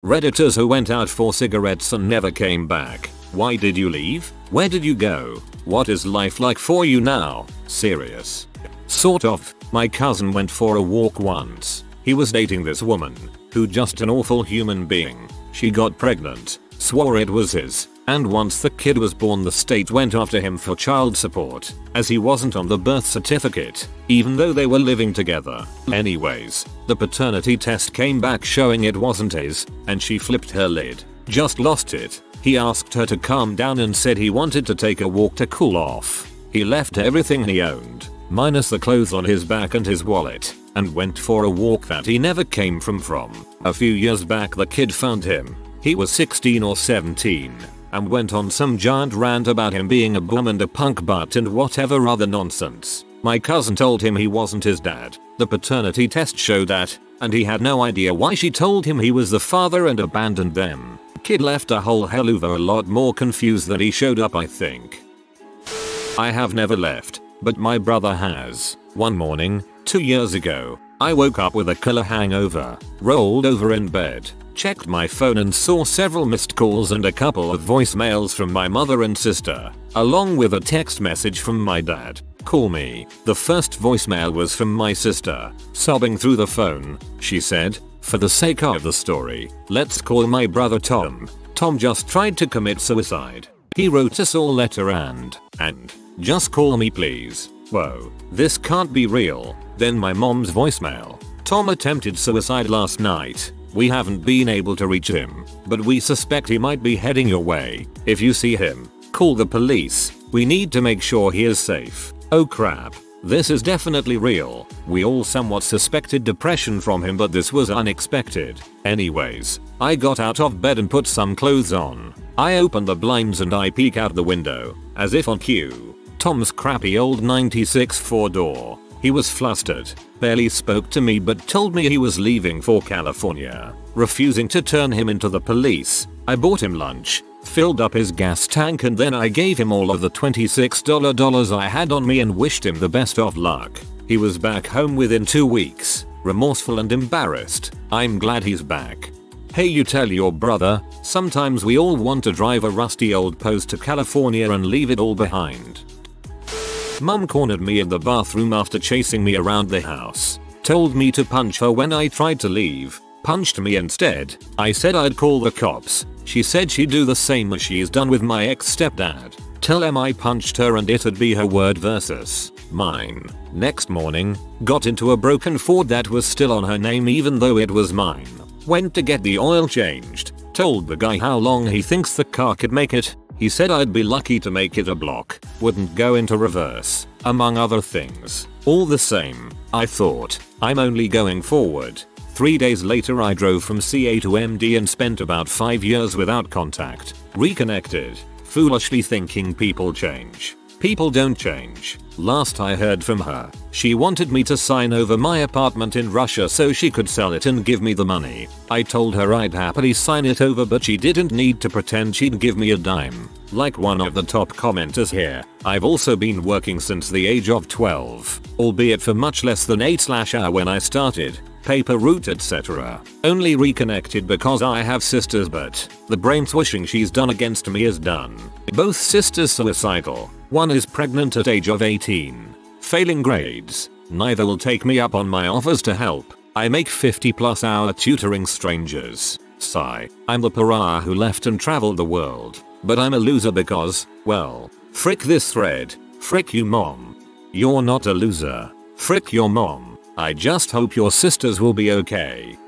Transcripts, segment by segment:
Redditors who went out for cigarettes and never came back. Why did you leave? Where did you go? What is life like for you now? Serious. Sort of. My cousin went for a walk once. He was dating this woman, who just an awful human being. She got pregnant, swore it was his, and once the kid was born the state went after him for child support, as he wasn't on the birth certificate, even though they were living together. Anyways, the paternity test came back showing it wasn't his, and she flipped her lid. Just lost it. He asked her to calm down and said he wanted to take a walk to cool off. He left everything he owned, minus the clothes on his back and his wallet, and went for a walk that he never came from. A few years back the kid found him. He was 16 or 17. And went on some giant rant about him being a bum and a punk butt and whatever other nonsense. My cousin told him he wasn't his dad. The paternity test showed that, and he had no idea why she told him he was the father and abandoned them. Kid left a whole hell of a lot more confused than he showed up, I think. I have never left, but my brother has. One morning, 2 years ago, I woke up with a killer hangover, rolled over in bed, checked my phone and saw several missed calls and a couple of voicemails from my mother and sister, along with a text message from my dad. Call me. The first voicemail was from my sister, sobbing through the phone. She said, for the sake of the story, let's call my brother Tom. Tom just tried to commit suicide. He wrote us all letter and just call me please. Whoa, this can't be real. Then my mom's voicemail. Tom attempted suicide last night. We haven't been able to reach him, but we suspect he might be heading your way. If you see him, call the police. We need to make sure he is safe. Oh crap. This is definitely real. We all somewhat suspected depression from him, but this was unexpected. Anyways, I got out of bed and put some clothes on. I opened the blinds and I peek out the window, as if on cue. Tom's crappy old 96 4-door. He was flustered, barely spoke to me but told me he was leaving for California. Refusing to turn him into the police, I bought him lunch, filled up his gas tank, and then I gave him all of the $26 I had on me and wished him the best of luck. He was back home within 2 weeks, remorseful and embarrassed. I'm glad he's back. Hey, you tell your brother, sometimes we all want to drive a rusty old Post to California and leave it all behind. Mum cornered me in the bathroom after chasing me around the house. Told me to punch her when I tried to leave. Punched me instead. I said I'd call the cops. She said she'd do the same as she's done with my ex-stepdad. Tell them I punched her and it'd be her word versus mine. Next morning, got into a broken Ford that was still on her name even though it was mine. Went to get the oil changed. Told the guy how long he thinks the car could make it. He said I'd be lucky to make it a block, wouldn't go into reverse, among other things. All the same, I thought, I'm only going forward. 3 days later I drove from CA to MD and spent about 5 years without contact. Reconnected, foolishly thinking people change. People don't change. Last I heard from her, she wanted me to sign over my apartment in Russia so she could sell it and give me the money. I told her I'd happily sign it over, but she didn't need to pretend she'd give me a dime. Like one of the top commenters here, I've also been working since the age of 12, albeit for much less than 8/hour when I started. Paper route etc. Only reconnected because I have sisters, but the brain swishing she's done against me is done. Both sisters suicidal. One is pregnant at age of 18. Failing grades. Neither will take me up on my offers to help. I make 50+ hour tutoring strangers. Sigh. I'm the pariah who left and traveled the world. But I'm a loser because, well, frick this thread. Frick you mom. You're not a loser. Frick your mom. I just hope your sisters will be okay.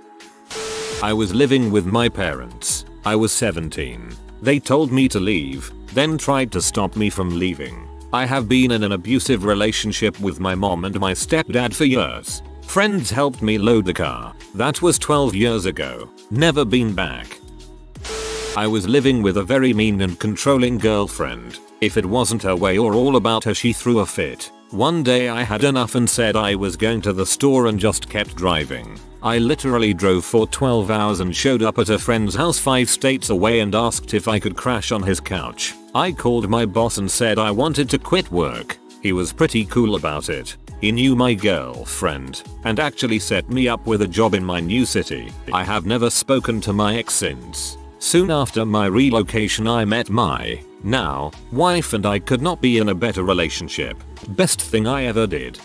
I was living with my parents. I was 17. They told me to leave, then tried to stop me from leaving. I have been in an abusive relationship with my mom and my stepdad for years. Friends helped me load the car. That was 12 years ago. Never been back. I was living with a very mean and controlling girlfriend. If it wasn't her way or all about her, she threw a fit. One day I had enough and said I was going to the store and just kept driving. I literally drove for 12 hours and showed up at a friend's house 5 states away and asked if I could crash on his couch. I called my boss and said I wanted to quit work. He was pretty cool about it. He knew my girlfriend and actually set me up with a job in my new city. I have never spoken to my ex since. Soon after my relocation I met my now wife and I could not be in a better relationship. Best thing I ever did.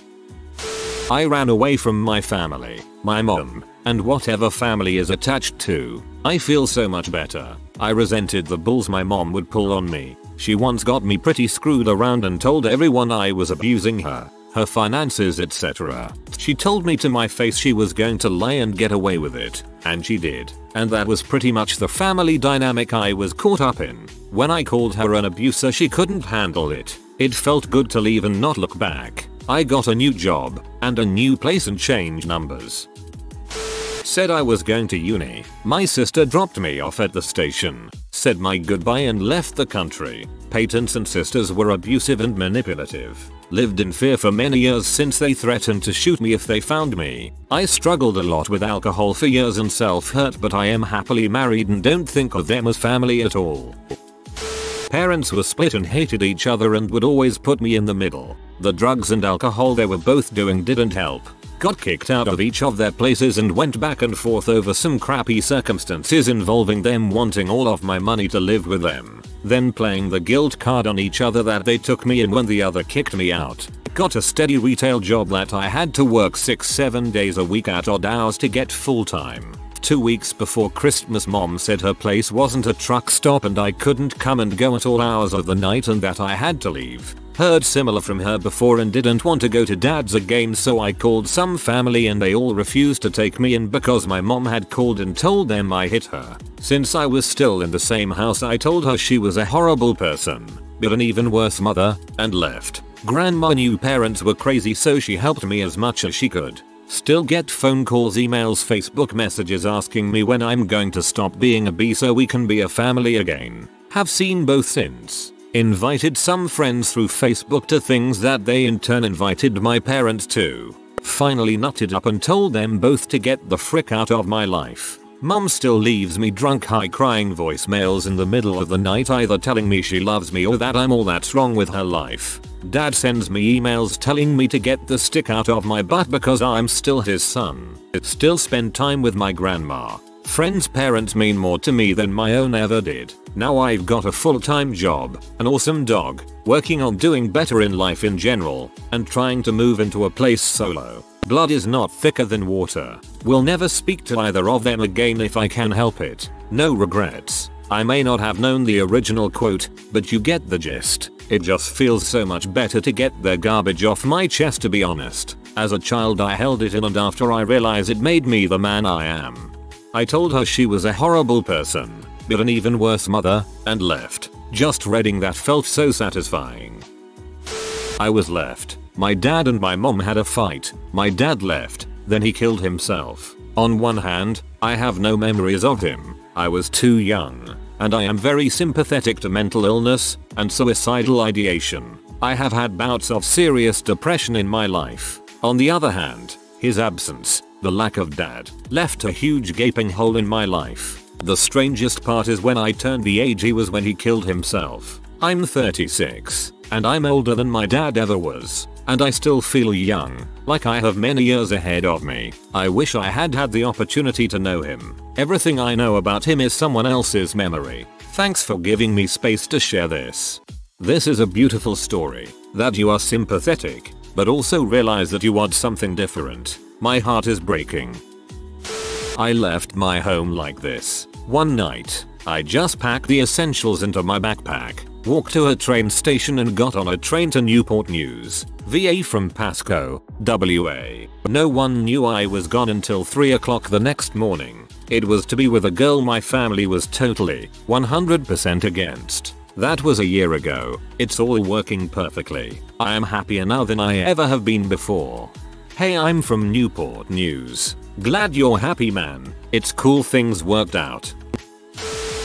I ran away from my family, my mom, and whatever family is attached to. I feel so much better. I resented the bulls my mom would pull on me. She once got me pretty screwed around and told everyone I was abusing her finances, etc. She told me to my face she was going to lie and get away with it, and she did. And that was pretty much the family dynamic I was caught up in. When I called her an abuser she couldn't handle it. It felt good to leave and not look back. I got a new job and a new place and changed numbers. Said I was going to uni. My sister dropped me off at the station, said my goodbye and left the country. Parents and sisters were abusive and manipulative. Lived in fear for many years since they threatened to shoot me if they found me. I struggled a lot with alcohol for years and self-hurt, but I am happily married and don't think of them as family at all. Parents were split and hated each other and would always put me in the middle. The drugs and alcohol they were both doing didn't help. Got kicked out of each of their places and went back and forth over some crappy circumstances involving them wanting all of my money to live with them. Then playing the guilt card on each other that they took me in when the other kicked me out. Got a steady retail job that I had to work 6-7 days a week at odd hours to get full time. 2 weeks before Christmas mom said her place wasn't a truck stop and I couldn't come and go at all hours of the night and that I had to leave. Heard similar from her before and didn't want to go to dad's again, so I called some family and they all refused to take me in because my mom had called and told them I hit her. Since I was still in the same house I told her she was a horrible person, but an even worse mother, and left. Grandma knew parents were crazy so she helped me as much as she could. Still get phone calls, emails, Facebook messages asking me when I'm going to stop being a B so we can be a family again. Have seen both since. Invited some friends through Facebook to things that they in turn invited my parents to. Finally nutted up and told them both to get the frick out of my life. Mum still leaves me drunk high crying voicemails in the middle of the night either telling me she loves me or that I'm all that's wrong with her life. Dad sends me emails telling me to get the stick out of my butt because I'm still his son. Still spend time with my grandma. Friends' parents mean more to me than my own ever did. Now I've got a full-time job, an awesome dog, working on doing better in life in general, and trying to move into a place solo. Blood is not thicker than water. Will never speak to either of them again if I can help it. No regrets. I may not have known the original quote, but you get the gist. It just feels so much better to get their garbage off my chest, to be honest. As a child I held it in and after I realized it made me the man I am. I told her she was a horrible person, but an even worse mother, and left. Just reading that felt so satisfying. I was left. My dad and my mom had a fight. My dad left, then he killed himself. On one hand, I have no memories of him. I was too young, and I am very sympathetic to mental illness and suicidal ideation. I have had bouts of serious depression in my life. On the other hand, his absence, the lack of dad, left a huge gaping hole in my life. The strangest part is when I turned the age he was when he killed himself. I'm 36, and I'm older than my dad ever was, and I still feel young, like I have many years ahead of me. I wish I had had the opportunity to know him. Everything I know about him is someone else's memory. Thanks for giving me space to share this. This is a beautiful story, that you are sympathetic, but also realize that you want something different. My heart is breaking. I left my home like this. One night, I just packed the essentials into my backpack, walked to a train station and got on a train to Newport News, VA from Pasco, WA. No one knew I was gone until 3 o'clock the next morning. It was to be with a girl my family was totally, 100% against. That was a year ago. It's all working perfectly. I am happier now than I ever have been before. Hey, I'm from Newport News. Glad you're happy, man. It's cool things worked out.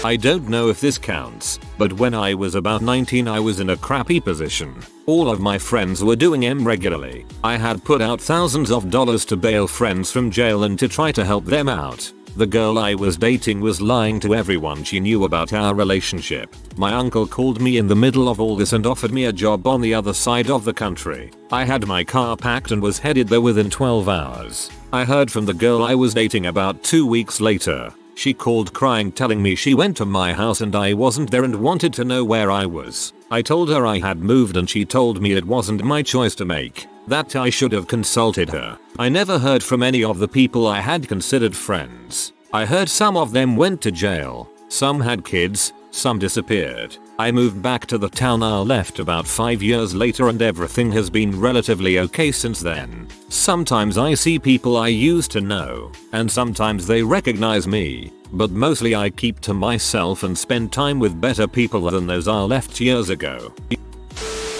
I don't know if this counts, but when I was about 19 I was in a crappy position. All of my friends were doing M regularly. I had put out thousands of dollars to bail friends from jail and to try to help them out. The girl I was dating was lying to everyone she knew about our relationship. My uncle called me in the middle of all this and offered me a job on the other side of the country. I had my car packed and was headed there within 12 hours. I heard from the girl I was dating about 2 weeks later. She called crying telling me she went to my house and I wasn't there and wanted to know where I was. I told her I had moved and she told me it wasn't my choice to make, that I should have consulted her. I never heard from any of the people I had considered friends. I heard some of them went to jail, some had kids, some disappeared. I moved back to the town I left about 5 years later and everything has been relatively okay since then. Sometimes I see people I used to know, and sometimes they recognize me, but mostly I keep to myself and spend time with better people than those I left years ago.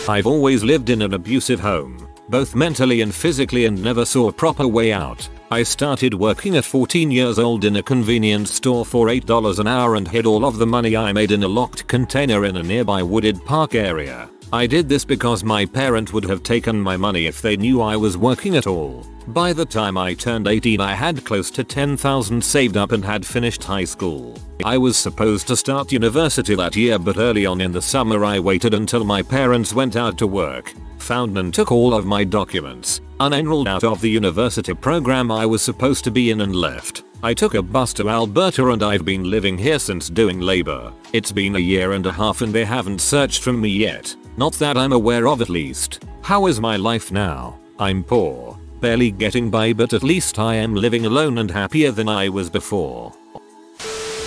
I've always lived in an abusive home, both mentally and physically, and never saw a proper way out. I started working at 14 years old in a convenience store for $8 an hour and hid all of the money I made in a locked container in a nearby wooded park area. I did this because my parent would have taken my money if they knew I was working at all. By the time I turned 18 I had close to $10,000 saved up and had finished high school. I was supposed to start university that year, but early on in the summer I waited until my parents went out to work, found and took all of my documents, unenrolled out of the university program I was supposed to be in, and left. I took a bus to Alberta and I've been living here since doing labor. It's been a year and a half and they haven't searched for me yet. Not that I'm aware of, at least. How is my life now? I'm poor, barely getting by, but at least I am living alone and happier than I was before.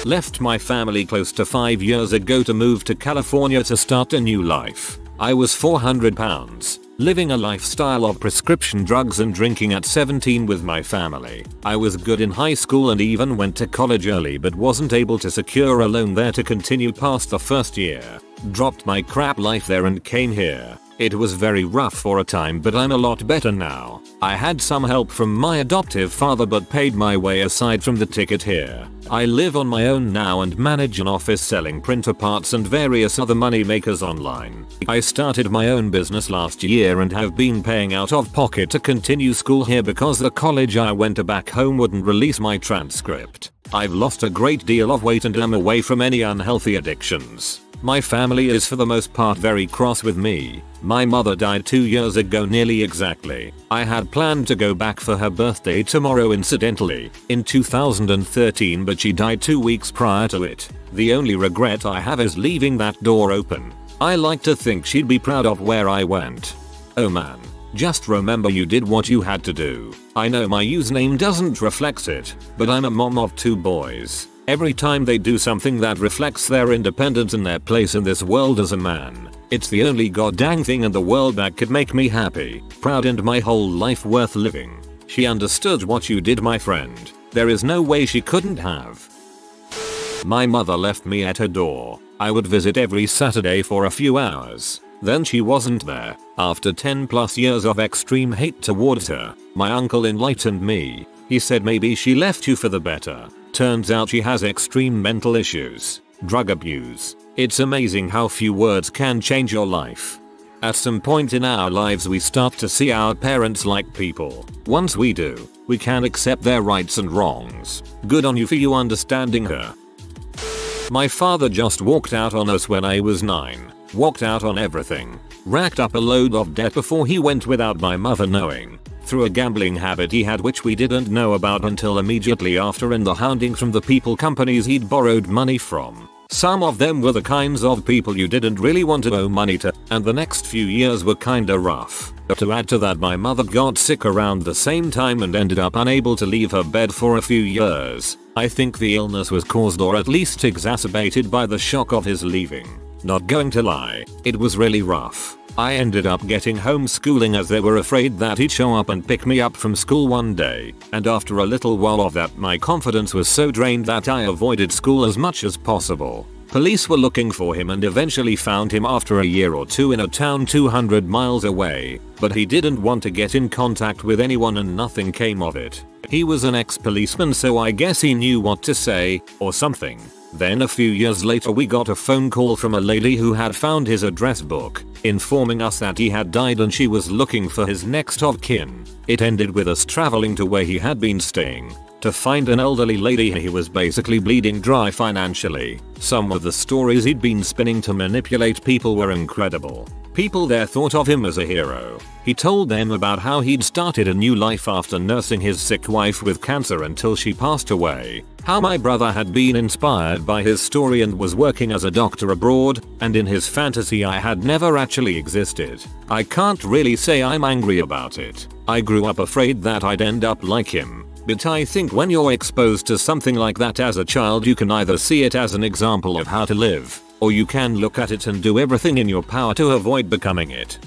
Left my family close to 5 years ago to move to California to start a new life. I was 400 pounds, living a lifestyle of prescription drugs and drinking at 17 with my family. I was good in high school and even went to college early, but wasn't able to secure a loan there to continue past the first year. Dropped my crap life there and came here. It was very rough for a time, but I'm a lot better now. I had some help from my adoptive father but paid my way aside from the ticket here. I live on my own now and manage an office selling printer parts and various other money makers online. I started my own business last year and have been paying out of pocket to continue school here because the college I went to back home wouldn't release my transcript. I've lost a great deal of weight and am away from any unhealthy addictions. My family is for the most part very cross with me. My mother died 2 years ago nearly exactly. I had planned to go back for her birthday tomorrow incidentally, in 2013, but she died 2 weeks prior to it. The only regret I have is leaving that door open. I like to think she'd be proud of where I went. Oh man. Just remember you did what you had to do. I know my username doesn't reflect it, but I'm a mom of 2 boys. Every time they do something that reflects their independence and their place in this world as a man, it's the only goddamn thing in the world that could make me happy, proud, and my whole life worth living. She understood what you did, my friend. There is no way she couldn't have. My mother left me at her door. I would visit every Saturday for a few hours. Then she wasn't there. After 10 plus years of extreme hate towards her, my uncle enlightened me. He said maybe she left you for the better. Turns out she has extreme mental issues, drug abuse. It's amazing how few words can change your life. At some point in our lives we start to see our parents like people. Once we do, we can accept their rights and wrongs. Good on you for you understanding her. My father just walked out on us when I was 9. Walked out on everything. Racked up a load of debt before he went without my mother knowing. Through a gambling habit he had which we didn't know about until immediately after, and the hounding from the people companies he'd borrowed money from. Some of them were the kinds of people you didn't really want to owe money to, and the next few years were kinda rough. To add to that, my mother got sick around the same time and ended up unable to leave her bed for a few years. I think the illness was caused or at least exacerbated by the shock of his leaving. Not going to lie, it was really rough. I ended up getting homeschooling as they were afraid that he'd show up and pick me up from school one day, and after a little while of that my confidence was so drained that I avoided school as much as possible. Police were looking for him and eventually found him after a year or two in a town 200 miles away, but he didn't want to get in contact with anyone and nothing came of it. He was an ex-policeman, so I guess he knew what to say, or something. Then a few years later we got a phone call from a lady who had found his address book, informing us that he had died and she was looking for his next of kin. It ended with us traveling to where he had been staying. to find an elderly lady who was basically bleeding dry financially. Some of the stories he'd been spinning to manipulate people were incredible. People there thought of him as a hero. He told them about how he'd started a new life after nursing his sick wife with cancer until she passed away. How my brother had been inspired by his story and was working as a doctor abroad, and in his fantasy I had never actually existed. I can't really say I'm angry about it. I grew up afraid that I'd end up like him. But I think when you're exposed to something like that as a child, you can either see it as an example of how to live, or you can look at it and do everything in your power to avoid becoming it.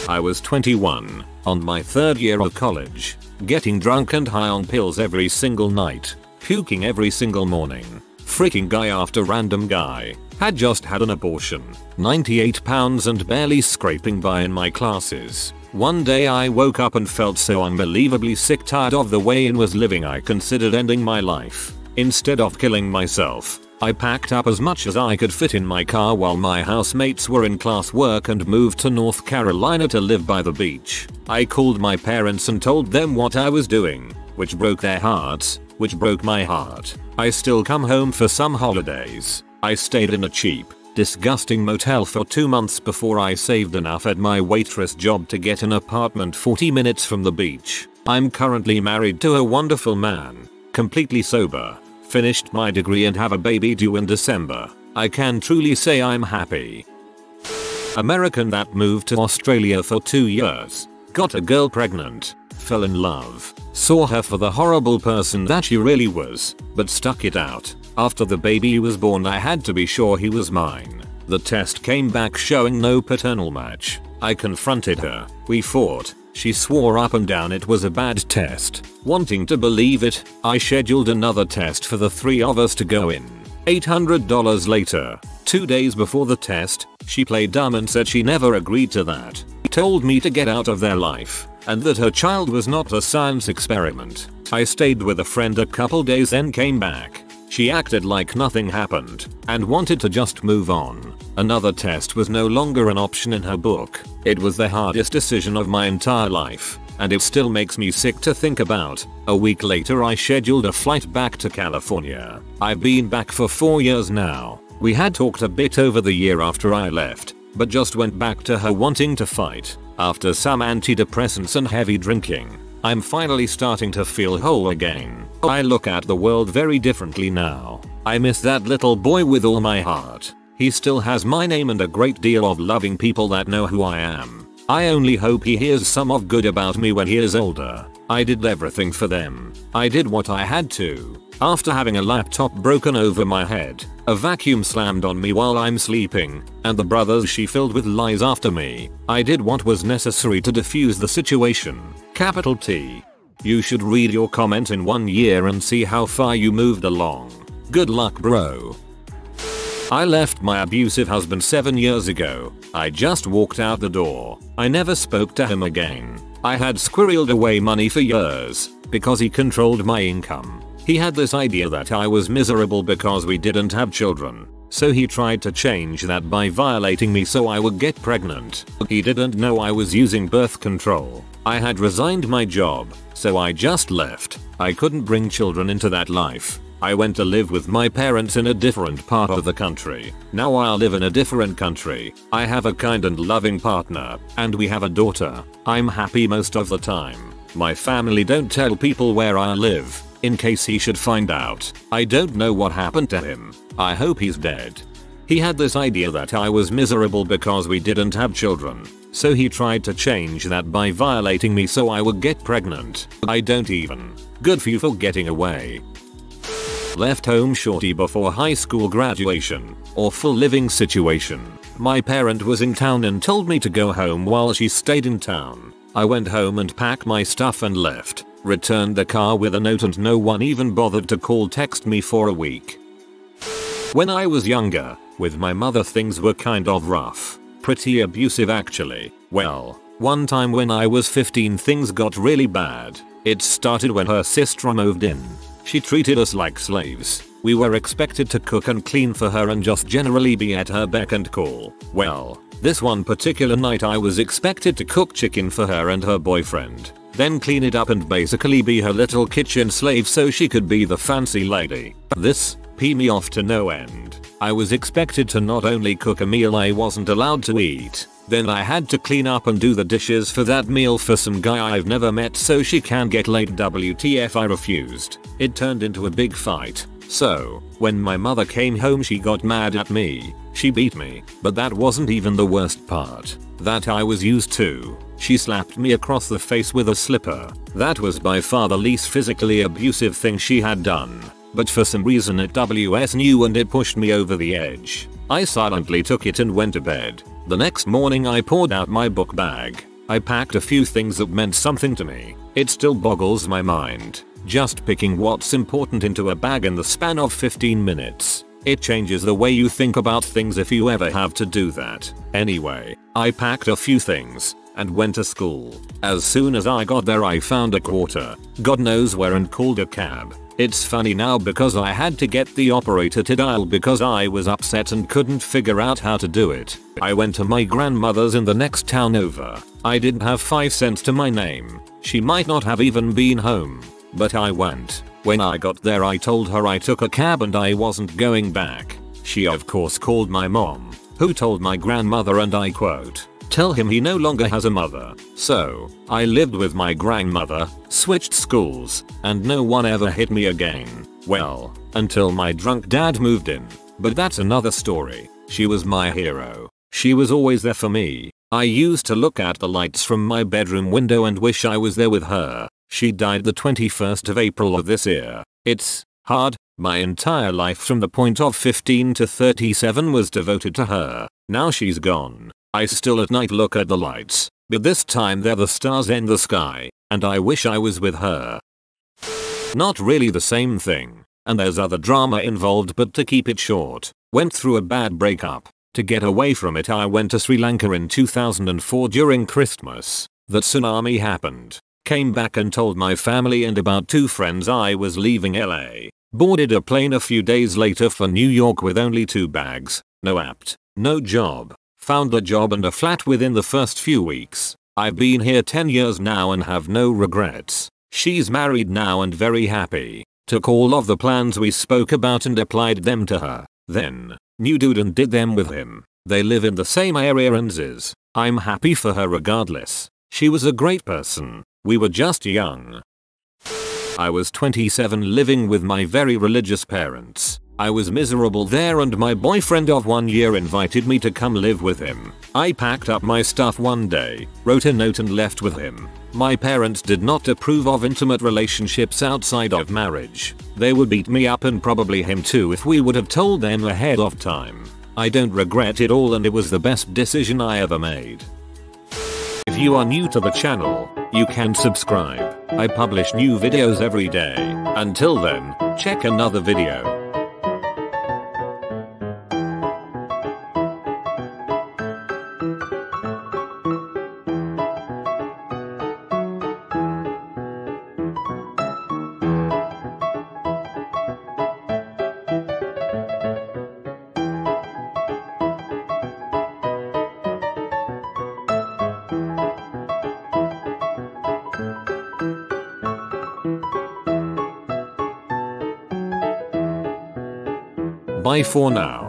I was 21, on my third year of college, getting drunk and high on pills every single night, puking every single morning. Freaking guy after random guy. Had just had an abortion, 98 pounds and barely scraping by in my classes. One day I woke up and felt so unbelievably sick, tired of the way I was living, I considered ending my life. Instead of killing myself, I packed up as much as I could fit in my car while my housemates were in class work and moved to North Carolina to live by the beach. I called my parents and told them what I was doing, which broke their hearts, which broke my heart. I still come home for some holidays. I stayed in a cheap, disgusting motel for 2 months before I saved enough at my waitress job to get an apartment 40 minutes from the beach. I'm currently married to a wonderful man, completely sober, finished my degree and have a baby due in December. I can truly say I'm happy. American that moved to Australia for 2 years, got a girl pregnant, fell in love, saw her for the horrible person that she really was, but stuck it out. After the baby was born, I had to be sure he was mine. The test came back showing no paternal match. I confronted her. We fought. She swore up and down it was a bad test. Wanting to believe it, I scheduled another test for the 3 of us to go in. $800 later, 2 days before the test, she played dumb and said she never agreed to that. She told me to get out of their life, and that her child was not a science experiment. I stayed with a friend a couple days then came back. She acted like nothing happened, and wanted to just move on. Another test was no longer an option in her book. It was the hardest decision of my entire life, and it still makes me sick to think about. A week later I scheduled a flight back to California. I've been back for 4 years now. We had talked a bit over the year after I left, but just went back to her wanting to fight. After some antidepressants and heavy drinking, I'm finally starting to feel whole again. I look at the world very differently now. I miss that little boy with all my heart. He still has my name and a great deal of loving people that know who I am. I only hope he hears some of good about me when he is older. I did everything for them. I did what I had to. After having a laptop broken over my head, a vacuum slammed on me while I'm sleeping, and the brothers she filled with lies after me, I did what was necessary to defuse the situation. Capital T. You should read your comment in 1 year and see how far you moved along. Good luck, bro. I left my abusive husband 7 years ago. I just walked out the door. I never spoke to him again. I had squirreled away money for years because he controlled my income. He had this idea that I was miserable because we didn't have children. So he tried to change that by violating me so I would get pregnant. He didn't know I was using birth control. I had resigned my job, so I just left. I couldn't bring children into that life. I went to live with my parents in a different part of the country. Now I live in a different country. I have a kind and loving partner, and we have a daughter. I'm happy most of the time. My family don't tell people where I live, in case he should find out. I don't know what happened to him. I hope he's dead. He had this idea that I was miserable because we didn't have children. So he tried to change that by violating me so I would get pregnant. I don't even. Good for you for getting away. Left home shortly before high school graduation. Awful living situation. My parent was in town and told me to go home while she stayed in town. I went home and packed my stuff and left. Returned the car with a note and no one even bothered to call text me for a week. When I was younger, with my mother things were kind of rough. Pretty abusive actually. Well, one time when I was 15 things got really bad. It started when her sister moved in. She treated us like slaves. We were expected to cook and clean for her and just generally be at her beck and call. Well, this one particular night I was expected to cook chicken for her and her boyfriend. then clean it up and basically be her little kitchen slave so she could be the fancy lady. This pissed me off to no end. I was expected to not only cook a meal I wasn't allowed to eat, then I had to clean up and do the dishes for that meal for some guy I've never met so she can get laid. WTF, I refused. It turned into a big fight. So, when my mother came home she got mad at me. She beat me, but that wasn't even the worst part. That I was used to. She slapped me across the face with a slipper. That was by far the least physically abusive thing she had done. But for some reason it was new and it pushed me over the edge. I silently took it and went to bed. The next morning I poured out my book bag. I packed a few things that meant something to me. It still boggles my mind. Just picking what's important into a bag in the span of 15 minutes. It changes the way you think about things if you ever have to do that. Anyway, I packed a few things and went to school. As soon as I got there I found a quarter, God knows where, and called a cab. It's funny now because I had to get the operator to dial because I was upset and couldn't figure out how to do it. I went to my grandmother's in the next town over. I didn't have 5 cents to my name. She might not have even been home. But I went. When I got there I told her I took a cab and I wasn't going back. She of course called my mom, who told my grandmother, and I quote, "Tell him he no longer has a mother." So, I lived with my grandmother, switched schools, and no one ever hit me again. Well, until my drunk dad moved in. But that's another story. She was my hero. She was always there for me. I used to look at the lights from my bedroom window and wish I was there with her. She died the 21st of April of this year. It's hard. My entire life from the point of 15 to 37 was devoted to her. Now she's gone. I still at night look at the lights, but this time they're the stars in the sky, and I wish I was with her. Not really the same thing, and there's other drama involved, but to keep it short, went through a bad breakup. To get away from it I went to Sri Lanka in 2004 during Christmas. The tsunami happened. Came back and told my family and about 2 friends I was leaving LA. Boarded a plane a few days later for New York with only 2 bags. No apt, no job. Found a job and a flat within the first few weeks. I've been here 10 years now and have no regrets. She's married now and very happy. Took all of the plans we spoke about and applied them to her. Then, new dude and did them with him. They live in the same area and is. I'm happy for her regardless. She was a great person. We were just young. I was 27 living with my very religious parents. I was miserable there and my boyfriend of 1 year invited me to come live with him. I packed up my stuff one day, wrote a note and left with him. My parents did not approve of intimate relationships outside of marriage. They would beat me up and probably him too if we would have told them ahead of time. I don't regret it all and it was the best decision I ever made. If you are new to the channel, you can subscribe. I publish new videos every day. Until then, check another video. Bye for now.